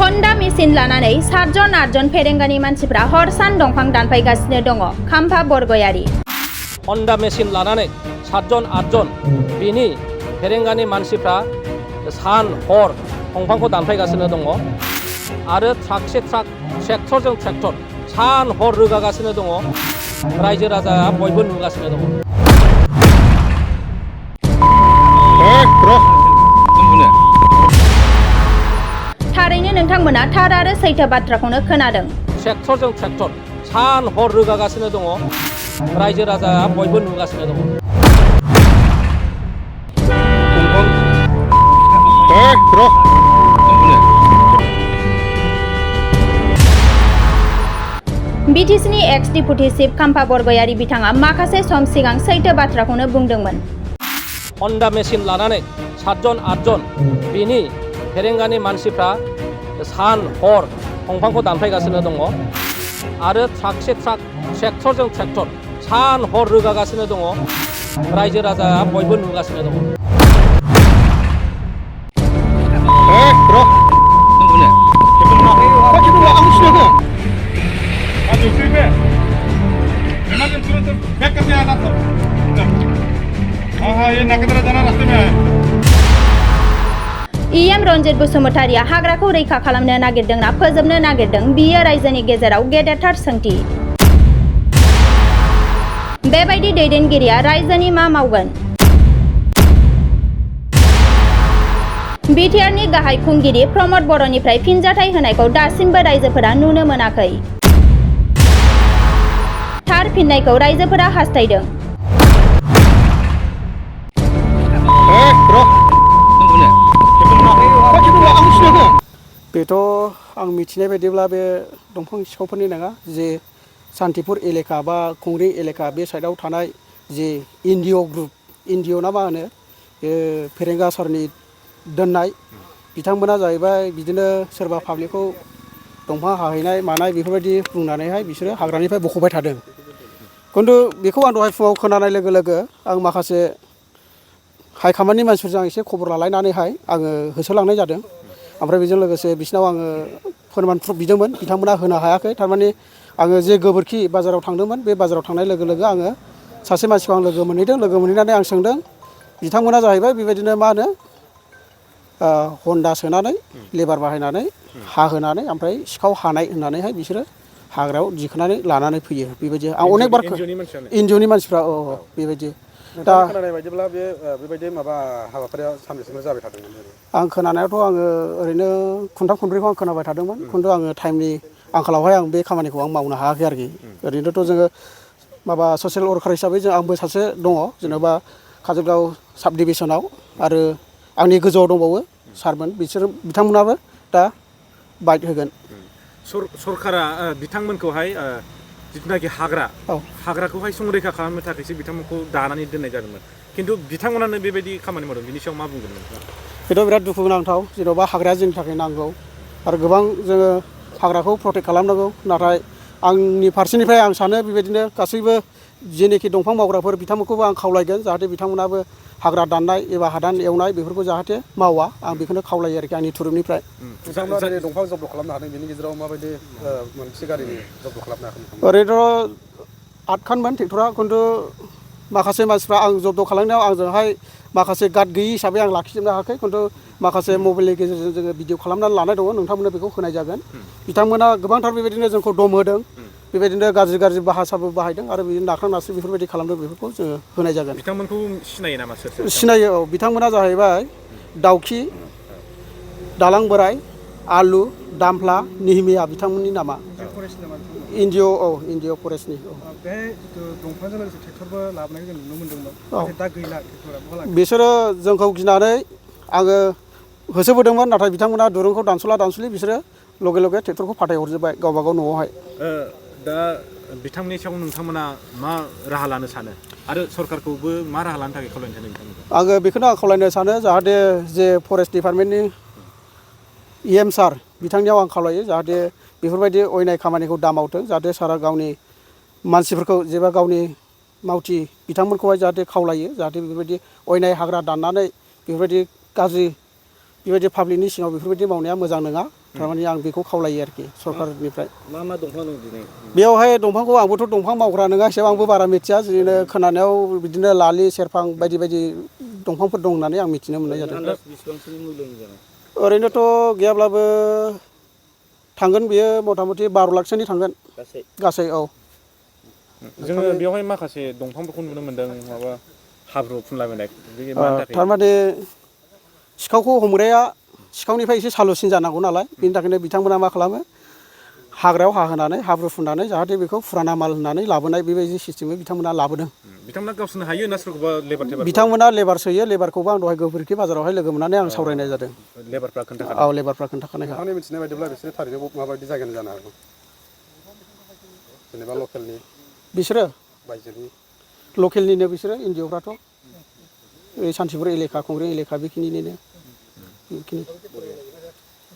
Honda machine लानानै 7 जन 8 जन फेरेंगानि मानसिफ्रा हर सान दंफां दानफायगासिनो दङ। खाम्फा बरगयारि। हन्डा मेसिन लानानै 7 जन 8 जन बिनि फेरेंगानि मानसिफ्रा सान हर दंफांखौ दानफायगासिनो दङ आरो ट्राकसे ट्राक ट्रेक्टरजों ट्रेक्टर सान हर रोगागासिनो दङ। रायजो राजाया बयबो नुगासिनो दङ। थारैनो नोंथांमोना थार आरो सैथो बाथ्राखौनो खोनादों। ट्रेक्टरजों ट्रेक्टर सान हर रोगागासिनो दङ। रायजो राजाया बयबो नुगासिनो दङ। बिटिसिनि एक्स डिपुटि चिफ खाम्फा बरगयारि बिथाङा माखासे सम सिगां सैथो बाथ्राखौनो बुंदोंमोन। हन्डा मेसिन लानानै 7 जन 8 जन बिनि फेरेंगानि मानसिफ्रा सान हर दंफांखौ दानफायगासिनो दङ आरो ट्राकसे ट्राक ट्रेक्टरजों ट्रेक्टर सान हर रोगागासिनो दङ। रायजो राजाया बयबो नुगासिनो दङ। इएम रन्जित बसुमतारिया हाग्राखौ रैखा खालामनो नागिरदोंना फोजोबनो नागिरदों, बियो रायजोनि गेजेराव गेदेरथार सोंथि। बेबायदि दैदेनगिरिया रायजोनि मा मावगोन? बिटिआरनि गाहाय खुंगिरि प्रमद बर'निफ्राय फिनजाथाय होनायखौ दासिमबो रायजोफोरा नुनो मोनाखै। थार फिननायखौ रायजोफोरा हास्थायदों। बेथ' आं मिथिनाय बायदिब्ला बे दंफां सिखावफोरनि नङा, जे सान्तिपुर एलेका बा खुंग्रिं एलेका बे साइडआव थानाय जे एनजिअ ग्रुप, एनजिअ ना मा होनो, बे फेरेंगा सरनि दोननाय बिथांमोना जाहैबाय बिदिनो सोरबा पाब्लिकखौ दंफां हाहैनाय मानाय बेफोरबायदि बुंनानैहाय बिसोरो हाग्रानिफ्राय बख'बाय थादों। खिन्थु बेखौ आं दहाय फुङाव खोनानाय लोगो लोगो आं माखासे हाइकामान्डनि मानसिफोरजों एसे खबर लालायनानैहाय आङो होसोलांनाय जादों। ओमफ्राय बेजों लोगोसे बिसिनाव आङो फोरमान प्रुफ बिदोंमोन, बिथांमोना होनो हायाखै। थारमाने आङो जे गोबोरखि बाजाराव थांदोंमोन, बे बाजाराव थांनाय लोगो लोगो आङो सासे मानसिखौ आं लोगो मोनहैदों। लोगो मोनहैनानै आं सोंदों, बिथांमोना जाहैबाय बेबायदिनो मा होनो हन्डा सोनानै लेबार बाहायनानै हाहोनानै ओमफ्राय सिखाव हानाय होननानैहाय बिसोरो हाग्रायाव दिखोनानै लानानै फैयो। बेबायदि आं अनेक बार एनजिअनि मानसिफ्रा बेबायदि दा खोनानाय बायदिब्ला बेबायदि माबा हाबाफारिया सानबेसेनो जाबाय थादोंमोन? आं खोनानायावथ' आङो ओरैनो खुन्थाम खुन्ब्रैखौ आं खोनाबाय थादोंमोन। खिन्थु आङो टाइमनि आंखालावहाय आं बे खामानिखौ आं मावनो हायाखै आरोखि। ओरैनोथ' जोङो माबा ससियेल वार्कार हिसाबै आंबो सासे दङ, जेनेबा काजलगाव साब डिभिसनाव, आरो आंनि गोजौआव दंबावो सारमोन, बिथांमोनाबो दा बाइट होगोन। सरकारा बिथांमोनखौहाय जिथुनाखि हाग्राखौहाय संरैखा खालामनो थाखायसो बिथांमोनखौ दानानै दोननाय जादोंमोन, खिन्थु बिथांमोनानो बेबायदि खामानि मावदों। बिनि सायाव मा बुंगोन नोंथाङा? बेथ' बिराद दुखु गोनांथाव। जेन'बा हाग्राया जोंनि थाखाय नांगौ आरो गोबां जोङो हाग्राखौ प्रटेक्ट खालामनांगौ। नाथाय आंनि फारसेनिफ्राय आं सानो बेबायदिनो गासैबो जेनोखि दंफां मावग्राफोर बिथांमोनखौबो आं खावलायगोन, जाहाथे बिथांमोनाबो हाग्रा दाननाय एबा हादान एवनाय बेफोरखौ जाहाथे मावा। आं बेखौनो खावलायो आरोखि आंनि थुरुबनिफ्राय। बिथांमोना जेरै दंफां जब्द खालामनो हादों, बेनि गेजेराव माबायदि मोनसे गारिनि जब्द खालामनो हाखो? ओरैनोथ' 8 खानमोन ट्रेक्टरा, खिन्थु माखासे मानसिफ्रा आं जब्द खालामनायाव आंजोंहाय माखासे गार्ड गैयि हिसाबै आं लाखिजोबनो हायाखै। खिन्थु माखासे मबाइलनि गेजेरजों जोङो भिडिअ खालामनानै लानाय दङ, नोंथांमोननो बेखौ होनाय जागोन। बिथांमोना गोबांथार बेबायदिनो जोंखौ दम होदों, बेबायदिनो गाज्रि गाज्रि भाषाबो बाहायदों आरो बिदिनो नाख्रां नासि बेफोरबायदि खालामदों। बेफोरखौ जोङो होनाय जागोन। बिथांमोनखौ सिनायो नामा? सोर? सिनायो, औ। बिथांमोना जाहैबाय दाउखि, दालां बोराय, आलु, दामफ्ला, निहिमिया बिथांमोननि नामा। एनजिअ, औ, एनजिअ फरेस्टनि। बे जिथु दंफांजों लोगोसे ट्रेक्टरबो लाबोनायखौ जों नुनो मोन्दोंमोन, दा गैला ट्रेक्टरा। बिसोरो जोंखौ गिनानै आङो होसोबोदोंमोन, नाथाय बिथांमोना दुरुंखौ दानस'ला बिसोरो लगे लगे ट्रेक्टरखौ फाथायहरजोब्बाय गावबा गाव न'आवहाय। दा बिथांमोननि सायाव नोंथांमोना मा राहा लानो सानो आरो सरकारखौबो मा राहा लानो थाखाय खावलायनो सानो बिथांमोनखौ? आङो बेखौनो आं खावलायनो सानो, जाहाथे जे फरेस्ट डिपार्टमेन्टनि इएम सार बिथांनियाव आं खावलायो, जाहाथे बेफोरबायदि अयनाय खामानिखौ दा मावथों। जाहाथे सारा गावनि मानसिफोरखौ जेबा गावनि मावथि बिथांमोनखौहाय जाहाथे खावलायो, जाहाथे बेफोरबायदि अयनाय हाग्रा दाननानै बेफोरबायदि गाज्रि बेबायदि पाब्लिकनि सिङाव बेफोरबायदि मावनाया मोजां नङा। थारमाने आं बेखौ खावलायो आरोखि सरकारनिफ्राय मा मा दंफां दं दिनै बेयावहाय दंफांखौ आंबोथ' दंफां मावग्रा नङा एसेबां आंबो बारा मिथिया ओरैनो खोनानायाव बिदिनो लालि सेरफां बायदि बायदि दंफांफोर दं होननानै आं मिथिनो मोननाय जादों बेसेबांसोनि मुल्यनि जानाय ओरैनोथ' गैयाब्लाबो थांगोन बियो मथा मथि 12 लाखसोनि थांगोन गासै औ जोङो बेवहाय माखासे दंफांफोरखौ नुनो मोन्दों माबा हाब्रु फुनलाबायनाय बे मानि थाखाय थारमाने सिखावखौ हमग्राया सिखावनिफ्राय एसे सालुसिन जानांगौ नालाय बेनि थाखायनो बिथांमोना मा खालामो हाग्रायाव हाहोनानै हाब्रु फुननानै जाहाथे बेखौ फुराना माल होननानै लाबोनाय बेबायदि सिस्टेमै बिथांमोना लाबोदों बिथांमोना गावसोरनो हायो ना सोरखौबा लेबार बिथांमोना लेबार सोयो लेबारखौबो आं दहाय गोबोरखि बाजारावहाय लोगो मोननानै आं सावरायनाय जादों लेबारफ्रा खोन्थाखादों औ लेबारफ्रा खोन्थाखानायखा आंनि मिथिनाय बायदिब्ला बिसोरो थारैनो माबायदि जायगानि जानो हागौ जेनेबा लकेलनि बिसोरो बायजोनि लकेलनिनो बिसोरो एनजिअफ्राथ' सान्तिपुर एलेखा खुंग्रिं एलेखा बेखिनिनिनो